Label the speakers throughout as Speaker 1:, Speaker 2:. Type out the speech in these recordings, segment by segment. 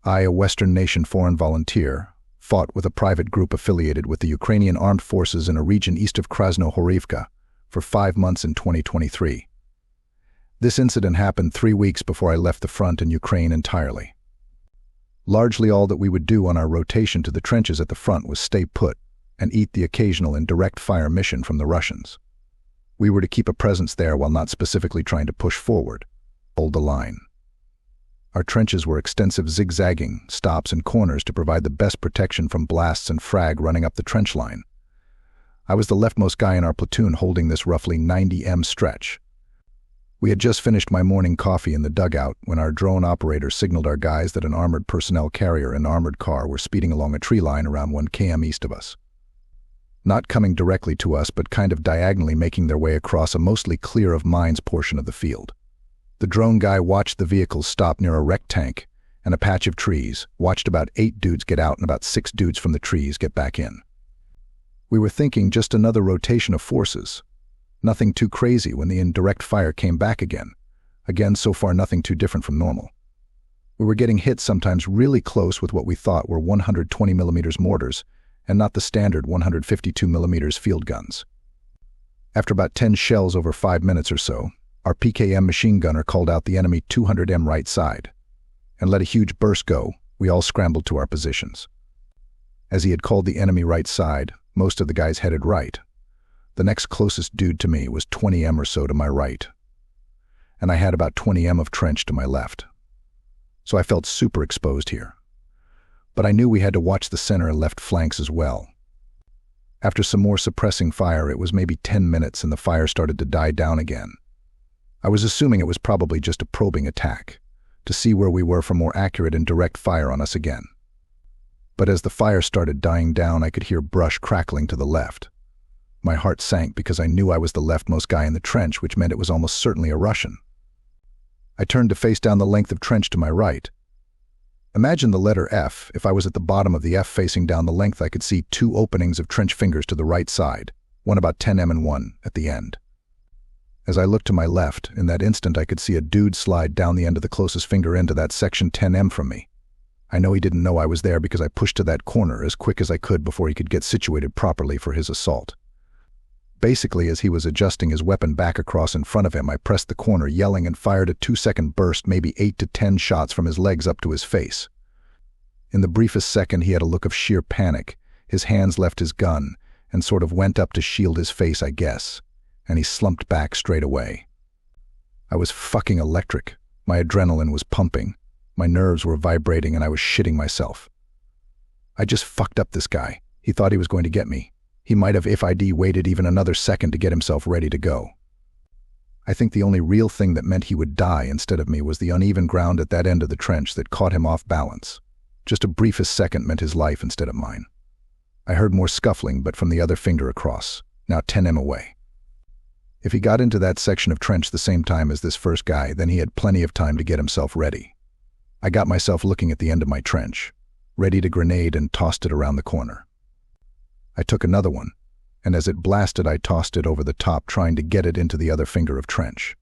Speaker 1: I, a Western nation foreign volunteer, fought with a private group affiliated with the Ukrainian Armed Forces in a region east of Krasnohorivka for 5 months in 2023. This incident happened 3 weeks before I left the front in Ukraine entirely. Largely all that we would do on our rotation to the trenches at the front was stay put and eat the occasional indirect fire mission from the Russians. We were to keep a presence there while not specifically trying to push forward, hold the line. Our trenches were extensive zigzagging stops and corners to provide the best protection from blasts and frag running up the trench line. I was the leftmost guy in our platoon holding this roughly 90 m stretch. We had just finished my morning coffee in the dugout when our drone operator signaled our guys that an armored personnel carrier and armored car were speeding along a tree line around 1 km east of us. Not coming directly to us, but kind of diagonally making their way across a mostly clear of mines portion of the field. The drone guy watched the vehicles stop near a wrecked tank and a patch of trees, watched about 8 dudes get out and about 6 dudes from the trees get back in. We were thinking just another rotation of forces. Nothing too crazy when the indirect fire came back again. Again, so far nothing too different from normal. We were getting hit sometimes really close with what we thought were 120mm mortars and not the standard 152mm field guns. After about 10 shells over 5 minutes or so, our PKM machine gunner called out the enemy 200 m right side and let a huge burst go. We all scrambled to our positions. As he had called the enemy right side, most of the guys headed right. The next closest dude to me was 20 m or so to my right, and I had about 20 m of trench to my left. So I felt super exposed here. But I knew we had to watch the center and left flanks as well. After some more suppressing fire, it was maybe 10 minutes and the fire started to die down again. I was assuming it was probably just a probing attack, to see where we were for more accurate and direct fire on us again. But as the fire started dying down, I could hear brush crackling to the left. My heart sank because I knew I was the leftmost guy in the trench, which meant it was almost certainly a Russian. I turned to face down the length of trench to my right. Imagine the letter F. If I was at the bottom of the F facing down the length, I could see 2 openings of trench fingers to the right side, one about 10 m and one at the end. As I looked to my left, in that instant I could see a dude slide down the end of the closest finger into that section 10 m from me. I know he didn't know I was there because I pushed to that corner as quick as I could before he could get situated properly for his assault. Basically, as he was adjusting his weapon back across in front of him, I pressed the corner, yelling, and fired a 2-second burst, maybe 8 to 10 shots from his legs up to his face. In the briefest second, he had a look of sheer panic. His hands left his gun and sort of went up to shield his face, I guess, and he slumped back straight away. I was fucking electric. My adrenaline was pumping. My nerves were vibrating and I was shitting myself. I just fucked up this guy. He thought he was going to get me. He might have if I'd waited even another second to get himself ready to go. I think the only real thing that meant he would die instead of me was the uneven ground at that end of the trench that caught him off balance. Just a briefest second meant his life instead of mine. I heard more scuffling, but from the other finger across, now 10 m away. If he got into that section of trench the same time as this first guy, then he had plenty of time to get himself ready. I got myself looking at the end of my trench, ready to grenade, and tossed it around the corner. I took another one, and as it blasted I tossed it over the top, trying to get it into the other finger of trench.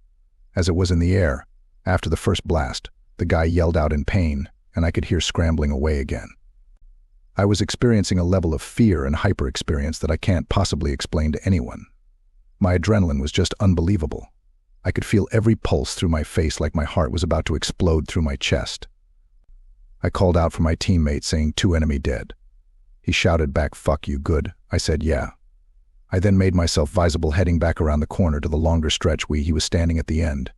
Speaker 1: As it was in the air, after the first blast, the guy yelled out in pain, and I could hear scrambling away again. I was experiencing a level of fear and hyper-experience that I can't possibly explain to anyone. My adrenaline was just unbelievable. I could feel every pulse through my face like my heart was about to explode through my chest. I called out for my teammate, saying 2 enemy dead. He shouted back, "Fuck you, good?" I said, "Yeah." I then made myself visible heading back around the corner to the longer stretch he was standing at the end,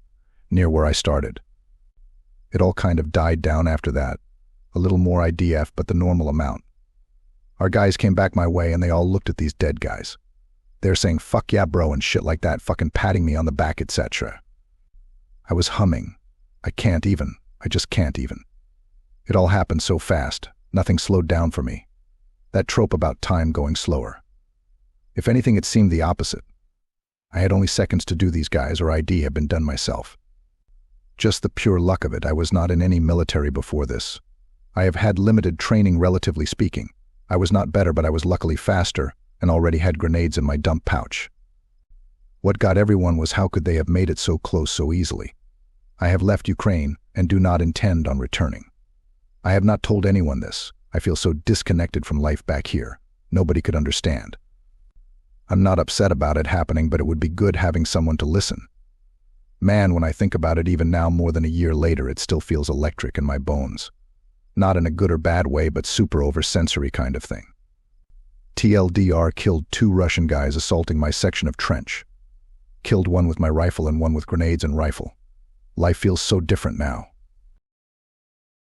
Speaker 1: near where I started. It all kind of died down after that. A little more IDF, but the normal amount. Our guys came back my way and they all looked at these dead guys. They're saying, "Fuck yeah, bro," and shit like that, fucking patting me on the back, etc. I was humming. I just can't even. It all happened so fast, nothing slowed down for me. That trope about time going slower. If anything, it seemed the opposite. I had only seconds to do these guys, or I'd have been done myself. Just the pure luck of it, I was not in any military before this. I have had limited training, relatively speaking. I was not better, but I was luckily faster and already had grenades in my dump pouch. What got everyone was how could they have made it so close so easily. I have left Ukraine and do not intend on returning. I have not told anyone this. I feel so disconnected from life back here. Nobody could understand. I'm not upset about it happening, but it would be good having someone to listen. Man, when I think about it even now more than a year later, it still feels electric in my bones. Not in a good or bad way, but super oversensory kind of thing. TLDR killed 2 Russian guys assaulting my section of trench. Killed one with my rifle and one with grenades and rifle. Life feels so different now.